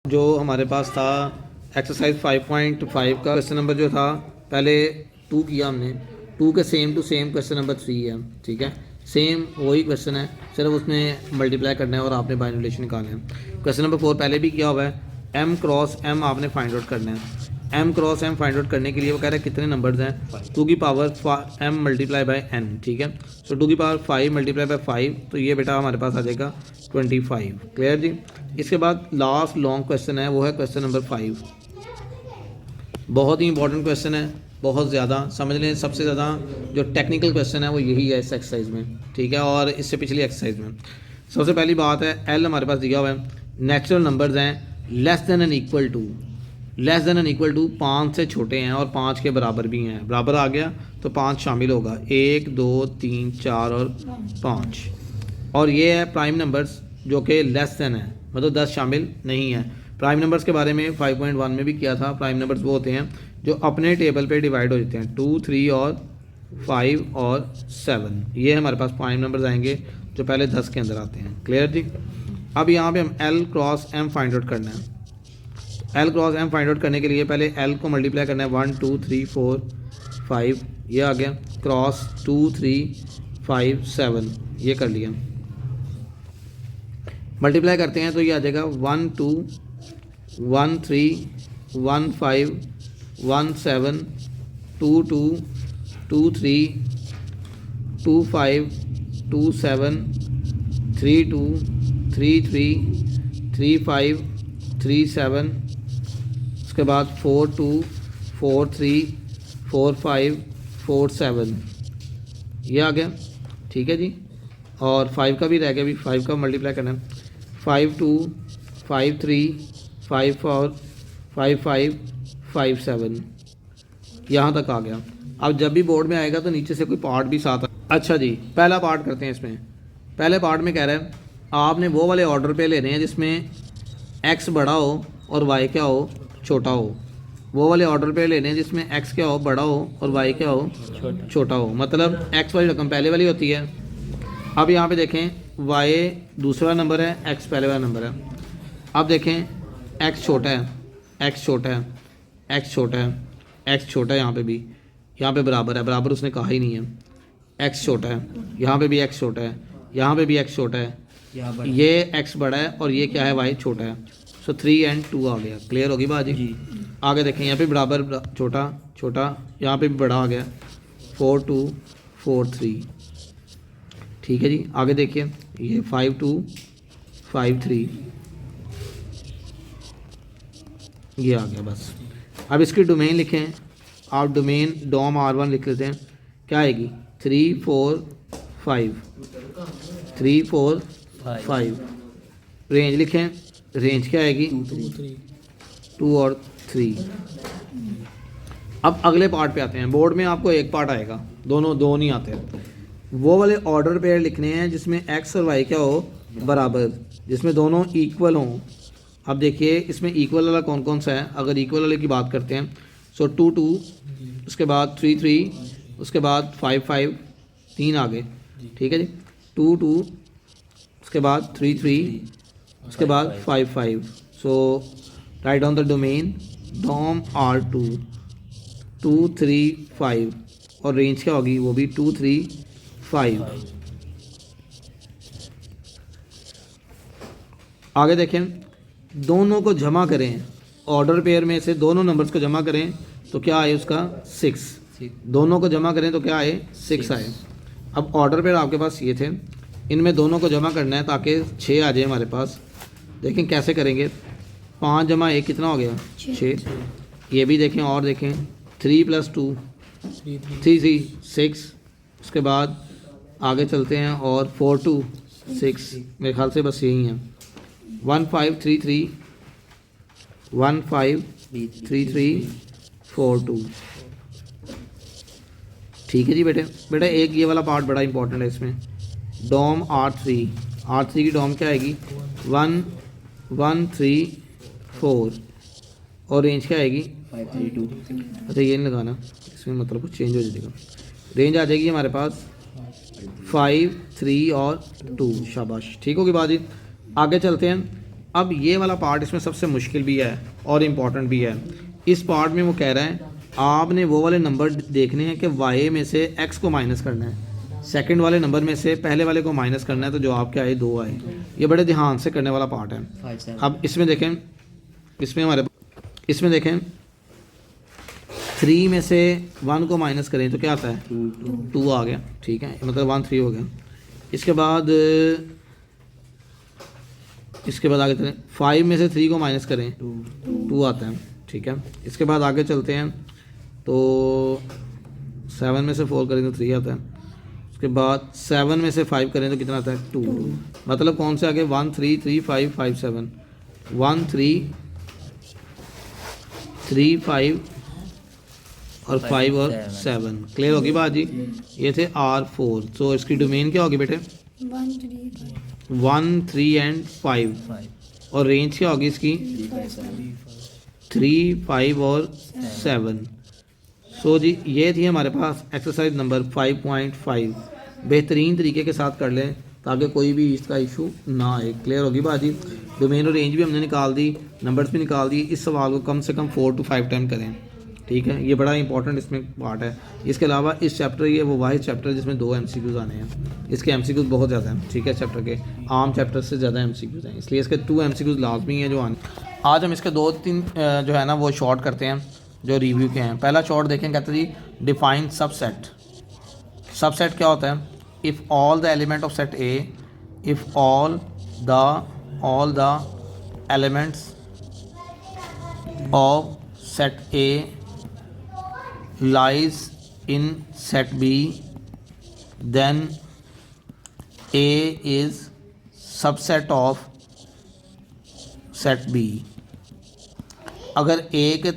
जो हमारे पास था एक्सरसाइज 5.5 का क्वेश्चन नंबर जो था पहले 2 किया हमने। 2 के same to same question number 3 है, ठीक है। सेम वही क्वेश्चन है, सिर्फ उसमें मल्टीप्लाई करना है और आपने बाय रिलेशन निकालना है। क्वेश्चन नंबर 4 पहले भी किया हुआ है। m क्रॉस m आपने फाइंड आउट करना है। m cross m find out करने के लिए वो कह रहा है कितने नंबर्स हैं, 2 की power m multiply by n, ठीक है। सो 2 की पावर 5 मल्टीप्लाई बाय 5, तो ये बेटा हमारे पास आ जाएगा 25। क्लियर जी। इसके बाद लास्ट लॉन्ग क्वेश्चन है, वो है क्वेश्चन नंबर 5। बहुत ही इंपॉर्टेंट क्वेश्चन है, बहुत ज़्यादा समझ लें। सबसे ज़्यादा जो टेक्निकल क्वेश्चन है वो यही है इस एक्सरसाइज में, ठीक है, और इससे पिछली एक्सरसाइज में। सबसे पहली बात है एल हमारे पास दिया हुआ है, नेचुरल नंबर्स हैं less than and equal to. Less than and equal to 5 से छोटे हैं और 5 के बराबर भी हैं। बराबर आ गया तो 5 शामिल होगा, 1 2 3 4 और 5। और ये है प्राइम नंबर्स जो कि लेस देन है, मतलब 10 शामिल नहीं है। प्राइम नंबर्स के बारे में 5.1 में भी किया था। प्राइम नंबर्स वो होते हैं जो अपने टेबल पे डिवाइड हो जाते हैं, 2 3 और 5 और 7। ये हमारे पास प्राइम नंबर्स आएंगे जो पहले 10 के अंदर आते हैं। क्लियर जी। अब यहाँ पे हम L cross M find out करना है। L cross M find out करने के लिए पहले एल को मल्टीप्लाई करना है, 1 2 3 4 5, ये आ गया, क्रॉस 2 3 5 7, ये कर लिया। मल्टीप्लाई करते हैं तो ये आ जाएगा 1 2 1 3 1 5 1 7 2 2 2 3 2 5 2 7 3 2 3 3 3 5 3 7, उसके बाद 4 2 4 3 4 5 4 7, ये आ गया, ठीक है जी। और 5 का भी रह गया, अभी 5 का मल्टीप्लाई करना है, 5 2 5 3 5 4 5 5 5 7, यहाँ तक आ गया। अब जब भी बोर्ड में आएगा तो नीचे से कोई पार्ट भी साथ अच्छा जी, पहला पार्ट करते हैं इसमें। पहले पार्ट में कह रहा है आपने वो वाले ऑर्डर पे लेने हैं जिसमें x बड़ा हो और y क्या हो, छोटा हो। वो वाले ऑर्डर पे लेने हैं जिसमें x क्या हो, बड़ा हो, और y क्या हो, छोटा हो। मतलब x वाली रकम पहले वाली होती है। अब यहाँ पे देखें y दूसरा नंबर है, x पहले वाला नंबर है। अब देखें x छोटा है, x छोटा है, x छोटा है, x छोटा है, यहाँ पे भी, यहाँ पे बराबर है, बराबर उसने कहा ही नहीं है। x छोटा है, यहाँ पे भी x छोटा है, यहाँ पे भी x छोटा है, ये x बड़ा है और ये क्या है, y छोटा है। सो 3 and 2 आ गया। क्लियर होगी बात जी। आगे देखें यहाँ पे बराबर छोटा छोटा, यहाँ पे भी बड़ा आ गया, 4 2 4 3, ठीक है जी। आगे देखिए ये 5 2 5 3, ये आ गया बस। अब इसकी डोमेन लिखें आप, डोमेन डोम R1 लिख लेते हैं, क्या आएगी 3 4 5, 3 4 5। रेंज लिखें, रेंज क्या आएगी 2 और 3। अब अगले पार्ट पे आते हैं। बोर्ड में आपको एक पार्ट आएगा, दो नहीं आते। वो वाले ऑर्डर पेयर लिखने हैं जिसमें x और y क्या हो, बराबर, जिसमें दोनों इक्वल हों। अब देखिए इसमें इक्वल वाला कौन कौन सा है। अगर इक्वल वाले की बात करते हैं सो 2 2, उसके बाद 3 3, उसके बाद 5 5, 3 आगे, ठीक है जी। 2 2, उसके बाद 3 3, उसके बाद 5 5। So right on the domain डोम R2 2 3 5, और रेंज क्या होगी, वो भी 2 3 5। आगे देखें, दोनों को जमा करें, ऑर्डर पेयर में से दोनों नंबर्स को जमा करें तो क्या आए उसका 6। दोनों को जमा करें तो क्या आए 6 आए। अब ऑर्डर पेयर आपके पास ये थे, इनमें दोनों को जमा करना है ताकि 6 आ जाए हमारे पास। देखें कैसे करेंगे, 5 जमा 1 कितना हो गया 6। ये भी देखें और देखें, 3 + 2 3 3 6, उसके बाद आगे चलते हैं और 4 2 6, मेरे ख्याल से बस यही है। 1 5 3 3 1 5 3 3 4 2, ठीक है जी। बेटा एक ये वाला पार्ट बड़ा इंपॉर्टेंट है इसमें, डोम R3 की डोम क्या आएगी 1 1 3 4, और रेंज क्या आएगी 5 3 2। अच्छा ये नहीं लगाना, इसमें मतलब कुछ चेंज हो जाएगा। रेंज आ जाएगी हमारे पास 5 3 और 2। शाबाश, ठीक होगी बात जी। आगे चलते हैं। अब ये वाला पार्ट इसमें सबसे मुश्किल भी है और इम्पॉर्टेंट भी है। इस पार्ट में वो कह रहा है आपने वो वाले नंबर देखने हैं कि वाई में से एक्स को माइनस करना है, सेकंड वाले नंबर में से पहले वाले को माइनस करना है, तो जवाब क्या आए 2 आए। ये बड़े ध्यान से करने वाला पार्ट है। अब इसमें देखें, इसमें देखें 3 में से 1 को माइनस करें तो क्या आता है 2 आ गया, ठीक है, मतलब 1 3 हो गया। इसके बाद आगे चलें, 5 में से 3 को माइनस करें 2 आता है, ठीक है। इसके बाद आगे चलते हैं तो 7 में से 4 करें तो 3 आता है। उसके बाद 7 में से 5 करें तो कितना आता है 2। मतलब कौन से आगे 1 3 3 5 5 7 1 3 3 5 और 5 और 7। क्लियर होगी बात जी। ये थे R4। तो इसकी डोमेन क्या होगी बेटे 1 3 एंड 5 और रेंज क्या होगी इसकी 3 5 और 7। सो जी ये थी हमारे पास एक्सरसाइज नंबर 5.5। बेहतरीन तरीके के साथ कर लें ताकि कोई भी इसका इशू ना आए। क्लियर होगी बात जी। डोमेन और रेंज भी हमने निकाल दी, नंबर्स भी निकाल दिए। इस सवाल को कम से कम 4 to 5 टाइम करें, ठीक है। ये बड़ा इंपॉर्टेंट इसमें पार्ट है। इसके अलावा इस चैप्टर ये वो वाहिद चैप्टर है जिसमें 2 MCQs आने हैं। इसके MCQs बहुत ज़्यादा हैं, ठीक है। चैप्टर के आम चैप्टर से ज़्यादा MCQs हैं, इसलिए इसके 2 MCQs लाजमी हैं जो आने। आज हम इसके 2-3 जो है ना वो शॉर्ट करते हैं जो रिव्यू के हैं। पहला शॉर्ट देखें, कहते हैं जी डिफाइन सबसेट। सबसेट क्या होता है, if all the element of set A, if all the elements of set A lies in set B, then A is subset of set B। अगर A के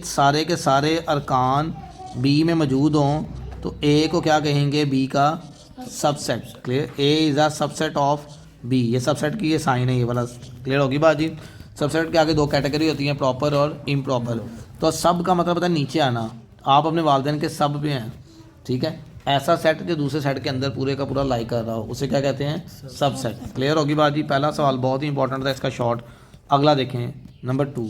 सारे अरकान B में मौजूद हों तो A को क्या कहेंगे B का subset. Clear, A is a subset of B। ये सबसेट की ये साइन है, ये वाला। क्लियर होगी बात जी। सबसेट के आगे 2 कैटेगरी होती हैं, प्रॉपर और इम्प्रॉपर। तो सब का मतलब होता है नीचे आना। आप अपने वालिदैन के सब में हैं, ठीक है। ऐसा सेट जो दूसरे सेट के अंदर पूरे का पूरा लाई कर रहा हो उसे क्या कहते हैं सबसेट। क्लियर होगी बात जी। पहला सवाल बहुत ही इंपॉर्टेंट था इसका शॉर्ट। अगला देखें number 2,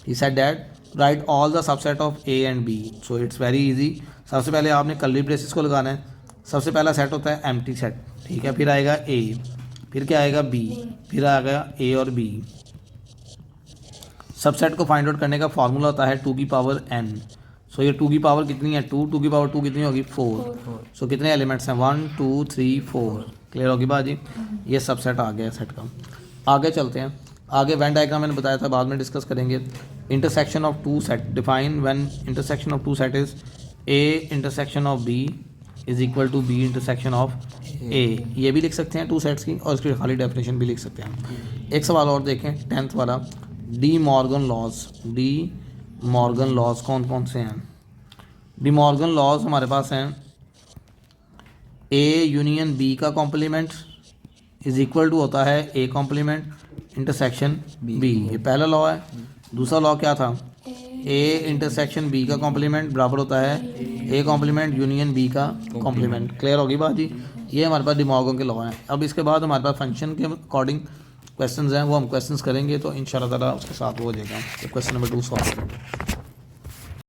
he said that right all the subset of A and B. So it's very easy. सबसे पहले आपने कर्ली ब्रेसेस को लगाना है। सबसे पहला सेट होता है एम्प्टी सेट, ठीक है। फिर आएगा ए, फिर क्या आएगा बी, फिर आएगा ए और बी। सबसेट को फाइंड आउट करने का फार्मूला होता है 2 की पावर n। सो ये 2 की पावर कितनी है 2 की पावर 2 कितनी होगी 4। सो कितने एलिमेंट्स हैं 1 2 3 4। क्लियर होगी बात जी। ये सबसेट आ गया सेट का। आगे चलते हैं। आगे वेन डायग्राम मैंने बताया था, बाद में डिस्कस करेंगे। Intersection of 2 set define when intersection of 2 set is A intersection of B is equal to B intersection of A. ये भी लिख सकते हैं 2 सेट्स की, और इसकी खाली डेफिनेशन भी लिख सकते हैं। एक सवाल और देखें 10th वाला, De Morgan laws. De Morgan laws कौन कौन से हैं। डी मॉर्गन लॉज हमारे पास हैं ए यूनियन बी का कॉम्प्लीमेंट इज इक्वल टू होता है ए कॉम्प्लीमेंट इंटरसेक्शन बी। ये पहला लॉ है। दूसरा लॉ क्या था, ए इंटरसेक्शन बी का कॉम्प्लीमेंट बराबर होता है ए कॉम्प्लीमेंट यूनियन बी का कॉम्प्लीमेंट। क्लियर होगी बात जी। ये हमारे पास डी मॉर्गन के लॉ हैं। अब इसके बाद हमारे पास फंक्शन के अकॉर्डिंग क्वेश्चंस हैं, वो हम क्वेश्चंस करेंगे तो इंशाल्लाह ताला उसके साथ वो हो जाएगा। तो क्वेश्चन नंबर 2 सॉल्व करेंगे।